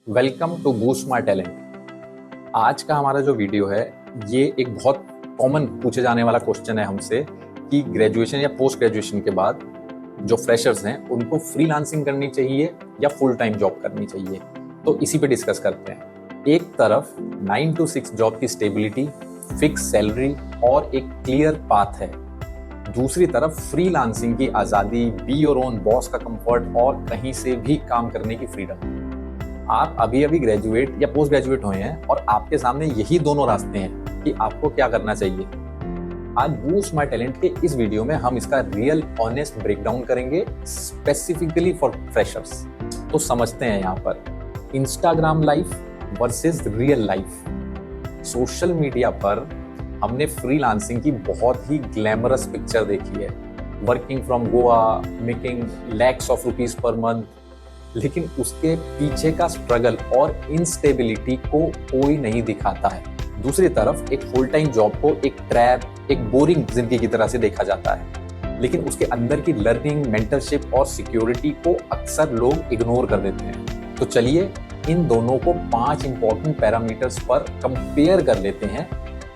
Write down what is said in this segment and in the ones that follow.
Welcome to boost my talent. आज का हमारा जो वीडियो है ये एक बहुत कॉमन पूछे जाने वाला क्वेश्चन है हमसे कि ग्रेजुएशन या पोस्ट ग्रेजुएशन के बाद जो फ्रेशर्स हैं उनको फ्रीलांसिंग करनी चाहिए या फुल टाइम जॉब करनी चाहिए। तो इसी पे डिस्कस करते हैं। एक तरफ 9 to 6 जॉब की स्टेबिलिटी, फिक्स सैलरी और एक क्लियर पाथ है। दूसरी तरफ फ्रीलांसिंग की आज़ादी, बी योर ओन बॉस का कंफर्ट और कहीं से भी काम करने की फ्रीडम। आप अभी अभी ग्रेजुएट या पोस्ट ग्रेजुएट हुए हैं और आपके सामने यही दोनों रास्ते हैं कि आपको क्या करना चाहिए। आज बूस्ट माय टैलेंट के इस वीडियो में हम इसका रियल ऑनेस्ट ब्रेकडाउन करेंगे, स्पेसिफिकली फॉर फ्रेशर्स। तो समझते हैं यहाँ पर Instagram life versus real life. Social media पर हमने फ्रीलांसिंग की बहुत ही ग्लैमरस पिक्चर देखी है, working from Goa, making lakhs of rupees per month, लेकिन उसके पीछे का स्ट्रगल और इंस्टेबिलिटी को कोई नहीं दिखाता है। दूसरी तरफ एक फुल टाइम जॉब को एक ट्रैप, एक बोरिंग जिंदगी की तरह से देखा जाता है, लेकिन उसके अंदर की लर्निंग, मेंटरशिप और सिक्योरिटी को अक्सर लोग इग्नोर कर देते हैं। तो चलिए इन दोनों को 5 इंपॉर्टेंट पैरामीटर्स पर कंपेयर कर लेते हैं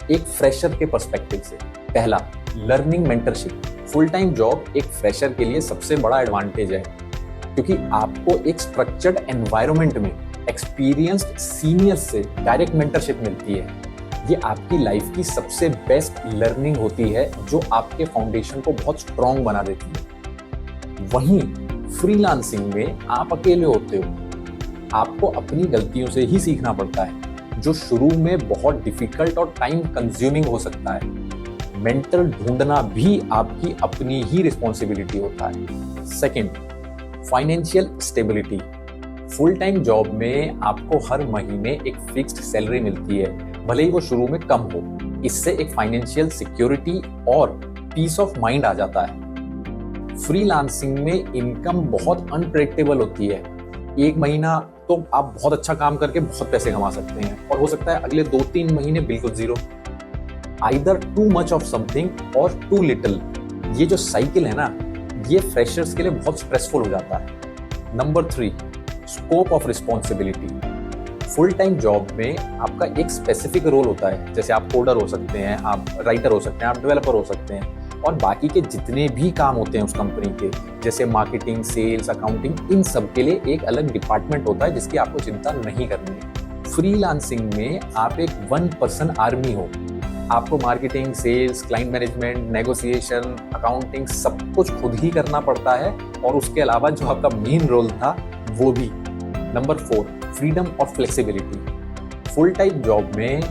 एक फ्रेशर के पर्सपेक्टिव से। पहला, learning mentorship. Full time job एक फ्रेशर के लिए सबसे बड़ा एडवांटेज है क्योंकि आपको एक स्ट्रक्चर्ड एनवायरनमेंट में एक्सपीरियंस्ड सीनियर से डायरेक्ट मेंटरशिप मिलती है। ये आपकी लाइफ की सबसे बेस्ट लर्निंग होती है जो आपके फाउंडेशन को बहुत स्ट्रॉन्ग बना देती है। वहीं फ्रीलांसिंग में आप अकेले होते हो, आपको अपनी गलतियों से ही सीखना पड़ता है, जो शुरू में बहुत डिफिकल्ट और टाइम कंज्यूमिंग हो सकता है। मेंटर ढूंढना भी आपकी अपनी ही रिस्पॉन्सिबिलिटी होता है। Second, financial stability. Full time job में आपको हर महीने एक फिक्स्ड सैलरी मिलती है, भले ही वो शुरू में कम हो। इससे एक फाइनेंशियल सिक्योरिटी और पीस ऑफ माइंड आ जाता है। फ्रीलांसिंग में इनकम बहुत अनप्रेडिक्टेबल होती है। एक महीना तो आप बहुत अच्छा काम करके बहुत पैसे कमा सकते हैं और हो सकता है अगले 2-3 महीने बिल्कुल zero. Either too much of something और टू लिटिल। ये जो साइकिल है ना, ये फ्रेशर्स के लिए बहुत स्ट्रेसफुल हो जाता है। Number 3, scope of responsibility. Full time job में आपका एक स्पेसिफिक रोल होता है, जैसे आप कोडर हो सकते हैं, आप राइटर हो सकते हैं, आप डेवलपर हो सकते हैं, और बाकी के जितने भी काम होते हैं उस कंपनी के, जैसे मार्केटिंग, सेल्स, अकाउंटिंग, इन सब के लिए एक अलग डिपार्टमेंट होता है जिसकी आपको चिंता नहीं करनी है। फ्रीलांसिंग में आप एक 1 पर्सन आर्मी हो। आपको marketing, sales, client management, negotiation, accounting सब कुछ खुद ही करना पड़ता है, और उसके अलावा जो आपका मेन रोल था वो भी। नंबर 4, फ्रीडम और फ्लेक्सिबिलिटी। फुल टाइम जॉब में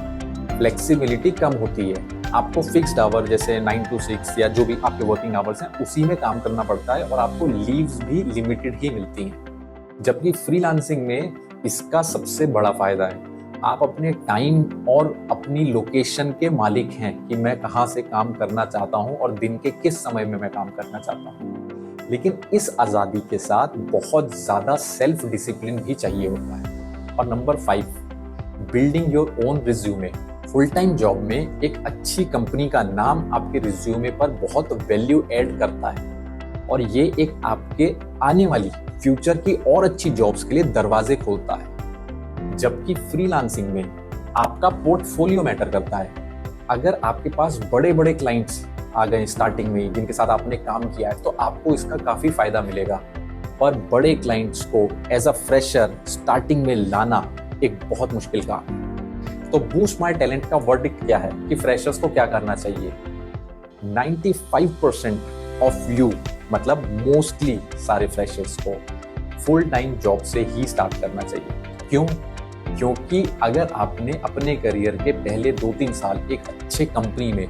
फ्लेक्सिबिलिटी कम होती है। आपको फिक्स्ड आवर जैसे 9 to 6 या जो भी आपके वर्किंग आवर्स हैं उसी में काम करना पड़ता है, और आपको लीव्स भी लिमिटेड ही मिलती हैं। जबकि फ्रीलांसिंग में इसका सबसे बड़ा फायदा है, आप अपने टाइम और अपनी लोकेशन के मालिक हैं कि मैं कहाँ से काम करना चाहता हूँ और दिन के किस समय में मैं काम करना चाहता हूँ। लेकिन इस आज़ादी के साथ बहुत ज़्यादा सेल्फ डिसिप्लिन भी चाहिए होता है। और number 5, building your own resume. Full time job में एक अच्छी कंपनी का नाम आपके रिज्यूमे पर बहुत वैल्यू ऐड करता है, और ये एक आपके आने वाली फ्यूचर की और अच्छी जॉब्स के लिए दरवाजे खोलता है। जबकि फ्रीलांसिंग में आपका पोर्टफोलियो मैटर करता है। अगर आपके पास बड़े बड़े क्लाइंट्स आ गए स्टार्टिंग में जिनके साथ आपने काम किया है, तो आपको इसका काफी फायदा मिलेगा। पर बड़े क्लाइंट्स को एज अ फ्रेशर स्टार्टिंग में लाना एक बहुत मुश्किल काम है। तो बूस्ट माय टैलेंट का वर्डिक्ट क्या है कि फ्रेशर्स को क्या करना चाहिए? 95% ऑफ यू, मतलब मोस्टली सारे फ्रेशर्स को फुल टाइम जॉब से ही स्टार्ट करना चाहिए। क्यों? क्योंकि अगर आपने अपने करियर के पहले 2-3 साल एक अच्छे कंपनी में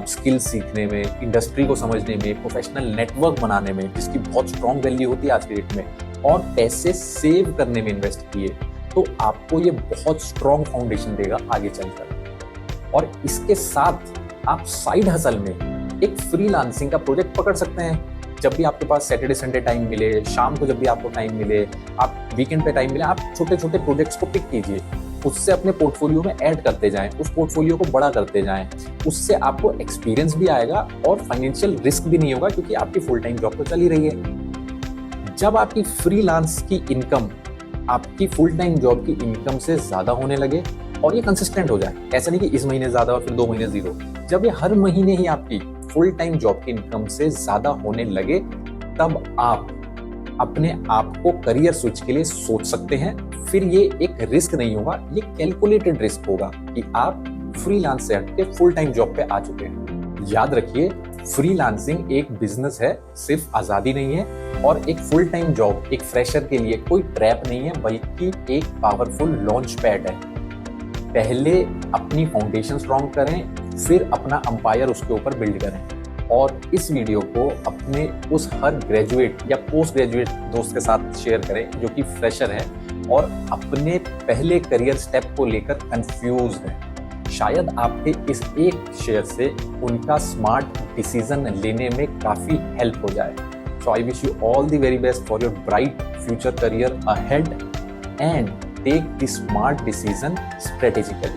स्किल सीखने में, इंडस्ट्री को समझने में, प्रोफेशनल नेटवर्क बनाने में, जिसकी बहुत स्ट्रॉन्ग वैल्यू होती है आज के डेट में, और पैसे सेव करने में इन्वेस्ट किए, तो आपको ये बहुत स्ट्रॉन्ग फाउंडेशन देगा आगे चलकर। और इसके साथ आप साइड हसल में एक फ्रीलांसिंग का प्रोजेक्ट पकड़ सकते हैं। जब भी आपके पास सैटरडे संडे टाइम मिले, शाम को जब भी आपको टाइम मिले, आप वीकेंड पे टाइम मिले, आप छोटे छोटे प्रोजेक्ट्स को पिक कीजिए, उससे अपने पोर्टफोलियो में ऐड करते जाएं, उस पोर्टफोलियो को बड़ा करते जाएं। उससे आपको एक्सपीरियंस भी आएगा और फाइनेंशियल रिस्क भी नहीं होगा, क्योंकि आपकी फुल टाइम जॉब तो चल ही रही है। जब आपकी फ्रीलांस की इनकम आपकी फुल टाइम जॉब की इनकम से ज्यादा होने लगे और ये कंसिस्टेंट हो जाए। ऐसा नहीं कि इस महीने ज्यादा और फिर 2 महीने जीरो। जब ये हर महीने ही आपकी फुल टाइम जॉब की इनकम से ज्यादा होने लगे, तब आप अपने आप को करियर स्विच के लिए सोच सकते हैं। फिर ये एक रिस्क नहीं होगा, ये कैलकुलेटेड रिस्क होगा कि आप फ्रीलांस से हटके फुल टाइम जॉब पे आ चुके हैं। याद रखिए, फ्रीलांसिंग एक बिजनेस है, सिर्फ आजादी नहीं है। और एक फुल टाइम जॉब एक फ्रेशर के लिए कोई ट्रैप नहीं है, बल्कि एक पावरफुल लॉन्च पैड है। पहले अपनी फाउंडेशन स्ट्रॉन्ग करें, फिर अपना अंपायर उसके ऊपर बिल्ड करें। और इस वीडियो को अपने उस हर ग्रेजुएट या पोस्ट ग्रेजुएट दोस्त के साथ शेयर करें जो कि फ्रेशर है और अपने पहले करियर स्टेप को लेकर कंफ्यूज है। शायद आपके इस एक शेयर से उनका स्मार्ट डिसीजन लेने में काफी हेल्प हो जाए। So I wish you all the very best for your bright future career ahead and take the smart decision strategically.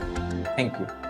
Thank you.